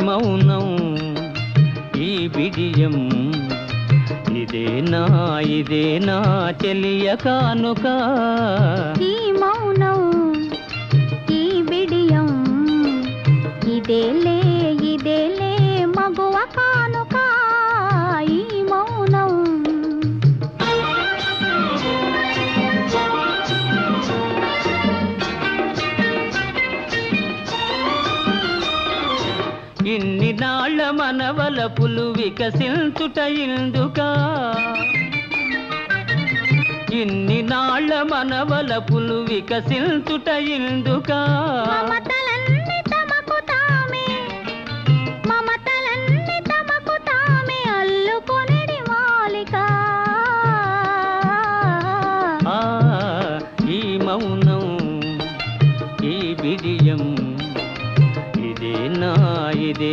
మౌనం ఈ బిడియం ఇదేనా చెలియ కానుక ఈ మౌనం ఈ బిడియం ఇదేలే మగువ కానుక ఈ మౌనం ఇన్ని నాళ్ళ మనవలపులు వికసించుట ఇందుకా ఇన్ని నాళ్ళ మనవలపులు వికసించుట ఇందుకా మమత